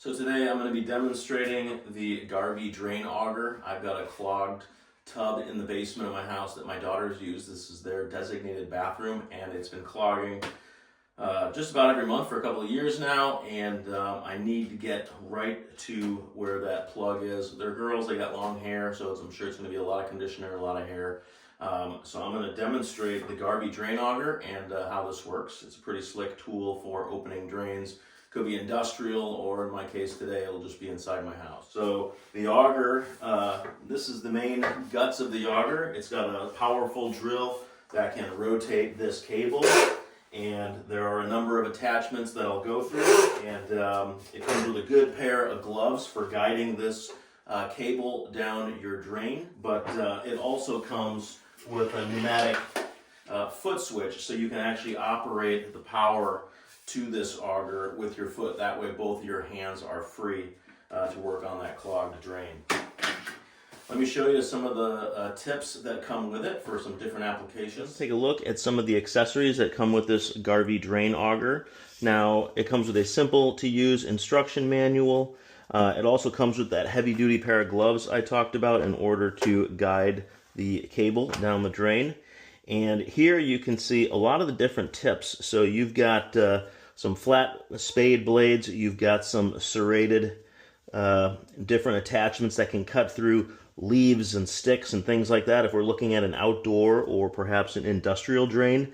So today I'm going to be demonstrating the Garvee drain auger. I've got a clogged tub in the basement of my house that my daughters use. This is their designated bathroom, and it's been clogging just about every month for a couple of years now, and I need to get right to where that plug is. They're girls, they got long hair, so I'm sure it's going to be a lot of conditioner, a lot of hair. So I'm going to demonstrate the Garvee drain auger and how this works. It's a pretty slick tool for opening drains. Could be industrial, or in my case today, it'll just be inside my house. So the auger, this is the main guts of the auger. It's got a powerful drill that can rotate this cable, and there are a number of attachments that I'll go through, and it comes with a good pair of gloves for guiding this cable down your drain, but it also comes with a pneumatic foot switch, so you can actually operate the power to this auger with your foot. That way both of your hands are free to work on that clogged drain. Let me show you some of the tips that come with it for some different applications. Let's take a look at some of the accessories that come with this Garvee drain auger. Now, it comes with a simple to use instruction manual. It also comes with that heavy duty pair of gloves I talked about in order to guide the cable down the drain. And here you can see a lot of the different tips. So you've got some flat spade blades, you've got some serrated different attachments that can cut through leaves and sticks and things like that if we're looking at an outdoor or perhaps an industrial drain.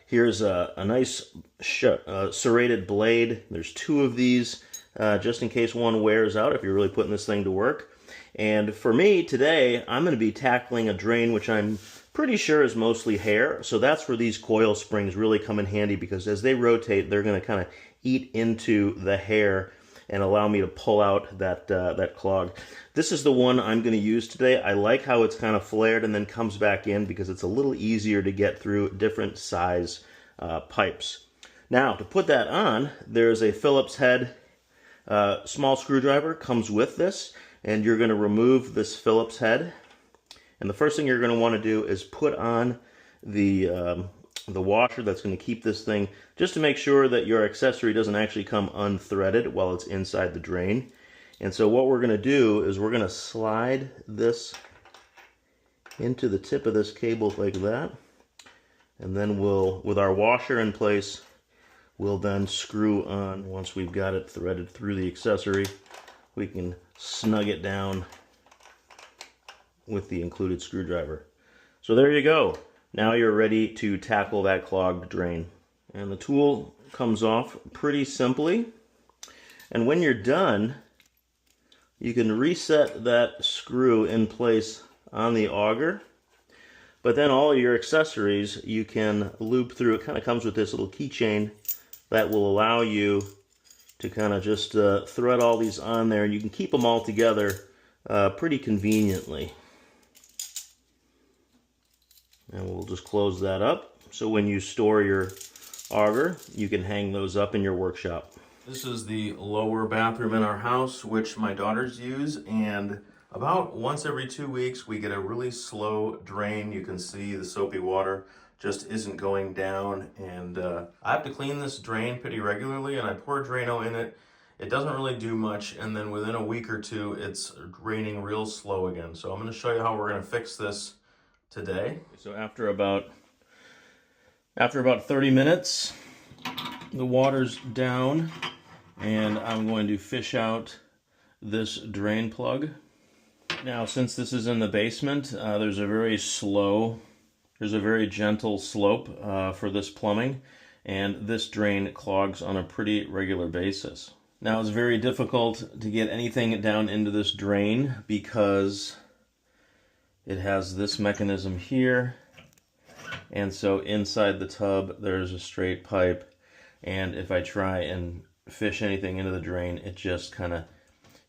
Here's a nice serrated blade. There's two of these just in case one wears out if you're really putting this thing to work. And for me today, I'm going to be tackling a drain which I'm pretty sure is mostly hair, so that's where these coil springs really come in handy, because as they rotate, they're going to kind of eat into the hair and allow me to pull out that clog. This is the one I'm going to use today. I like how it's kind of flared and then comes back in because it's a little easier to get through different size pipes. Now, to put that on, there's a Phillips head small screwdriver comes with this, and you're going to remove this Phillips head. And the first thing you're going to want to do is put on the washer that's going to keep this thing, just to make sure that your accessory doesn't actually come unthreaded while it's inside the drain. And so what we're going to do is we're going to slide this into the tip of this cable like that. And then we'll, with our washer in place, we'll then screw on. Once we've got it threaded through the accessory, we can snug it down with the included screwdriver. So there you go. Now you're ready to tackle that clogged drain. And the tool comes off pretty simply. And when you're done, you can reset that screw in place on the auger. But then all your accessories you can loop through. It kind of comes with this little keychain that will allow you to kind of just thread all these on there, and you can keep them all together pretty conveniently. And we'll just close that up, so when you store your auger, you can hang those up in your workshop. This is the lower bathroom in our house, which my daughters use, and about once every 2 weeks we get a really slow drain. You can see the soapy water just isn't going down, and I have to clean this drain pretty regularly, and I pour Drano in it. It doesn't really do much, and then within a week or two it's draining real slow again. So I'm going to show you how we're going to fix this today. So after about 30 minutes, the water's down, and I'm going to fish out this drain plug. Now, since this is in the basement, there's a very gentle slope for this plumbing, and this drain clogs on a pretty regular basis. Now, it's very difficult to get anything down into this drain because it has this mechanism here, and so inside the tub there's a straight pipe, and if I try and fish anything into the drain, it just kind of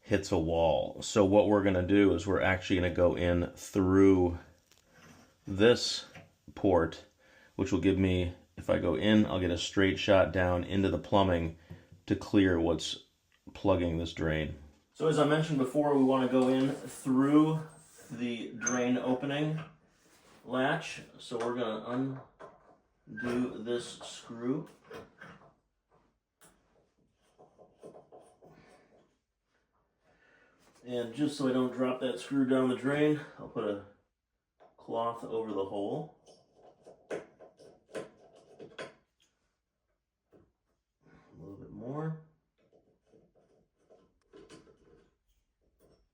hits a wall. So what we're going to do is we're actually going to go in through this port, which will give me, if I go in, I'll get a straight shot down into the plumbing to clear what's plugging this drain. So as I mentioned before, we want to go in through the drain opening latch. So we're going to undo this screw And just so I don't drop that screw down the drain, I'll put a cloth over the hole. A little bit more.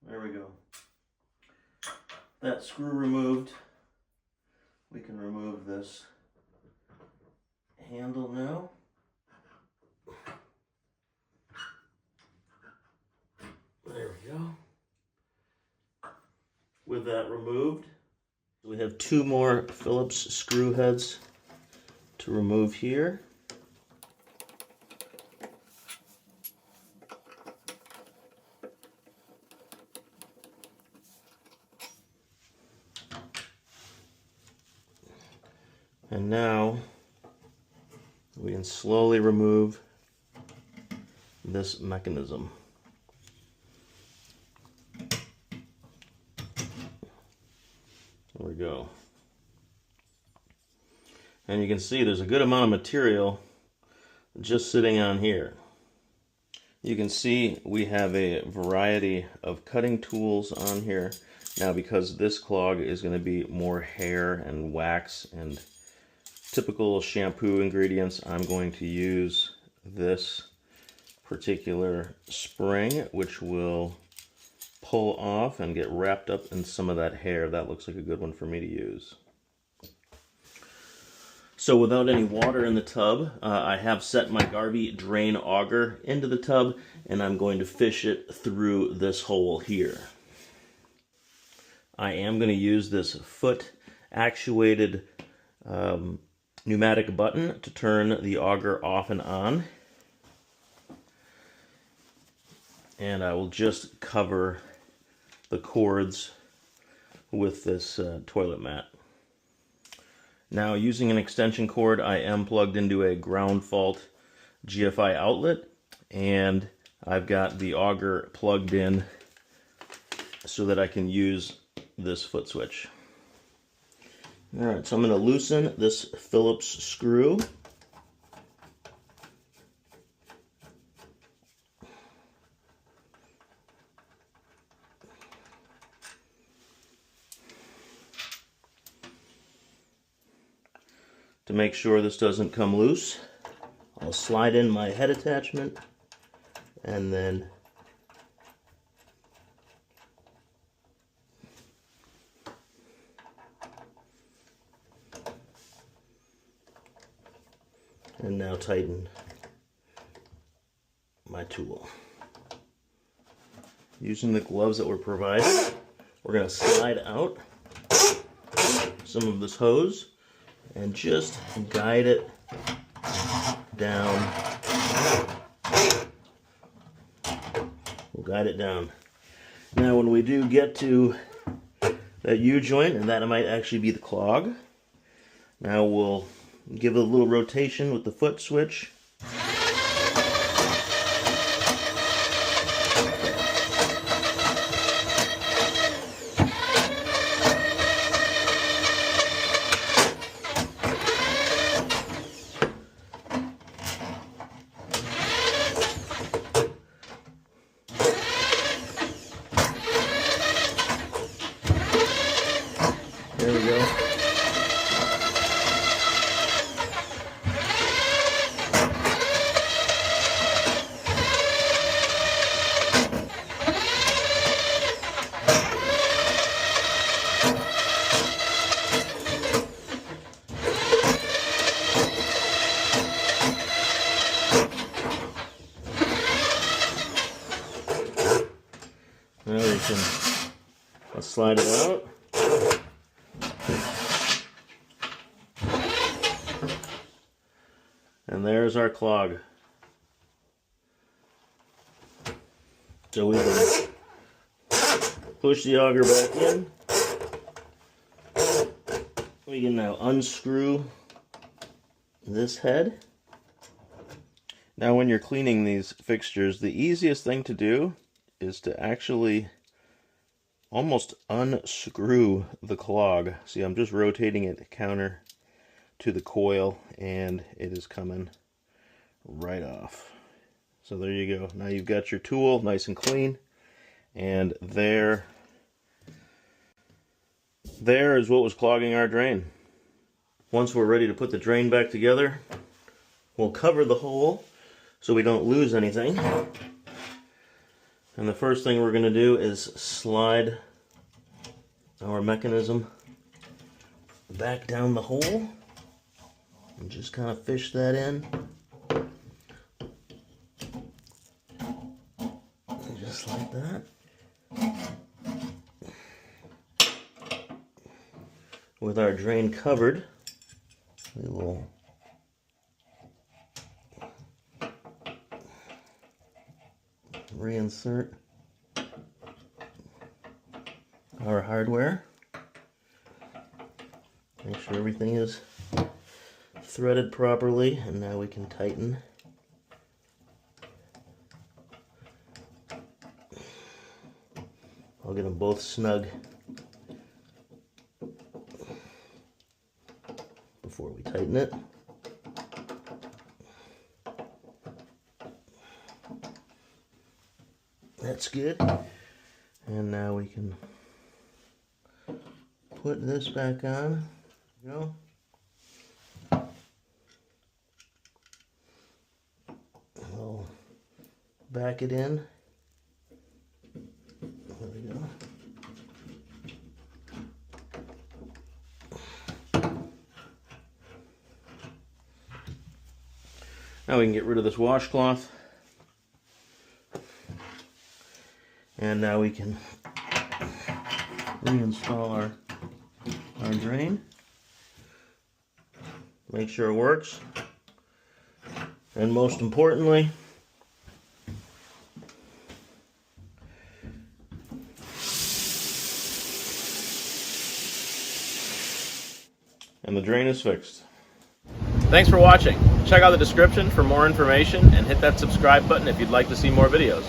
There we go. That screw removed. We can remove this handle now. There we go. With that removed, we have 2 more Phillips screw heads to remove here. And now we can slowly remove this mechanism. There we go. And you can see there's a good amount of material just sitting on here. You can see we have a variety of cutting tools on here. Now, because this clog is going to be more hair and wax and typical shampoo ingredients, I'm going to use this particular spring, which will pull off and get wrapped up in some of that hair. That looks like a good one for me to use. So without any water in the tub, I have set my Garvee drain auger into the tub, and I'm going to fish it through this hole here. I am going to use this foot actuated pneumatic button to turn the auger off and on. And I will just cover the cords with this toilet mat. Now, using an extension cord, I am plugged into a ground fault GFI outlet, and I've got the auger plugged in so that I can use this foot switch. Alright, so I'm going to loosen this Phillips screw. To make sure this doesn't come loose, I'll slide in my head attachment and then now tighten my tool. Using the gloves that were provided, we're going to slide out some of this hose and just guide it down. We'll guide it down. Now when we do get to that U-joint, and that might actually be the clog, now we'll give it a little rotation with the foot switch. There we go. Now we can let's slide it out. And there's our clog. So we can push the auger back in. We can now unscrew this head. Now when you're cleaning these fixtures, the easiest thing to do is to actually almost unscrew the clog. See, I'm just rotating it counter to the coil and it is coming right off. So there you go. Now you've got your tool nice and clean, And there is what was clogging our drain. Once we're ready to put the drain back together, we'll cover the hole so we don't lose anything. And the first thing we're going to do is slide our mechanism back down the hole and just kind of fish that in. Just like that. With our drain covered, we will reinsert our hardware. Make sure everything is threaded properly, and now we can tighten. I'll get them both snug before we tighten it. That's good. And now we can put this back on. There we go. We'll back it in. There we go. Now we can get rid of this washcloth. And now we can reinstall our drain. Make sure it works. And most importantly, and the drain is fixed. Thanks for watching. Check out the description for more information and hit that subscribe button if you'd like to see more videos.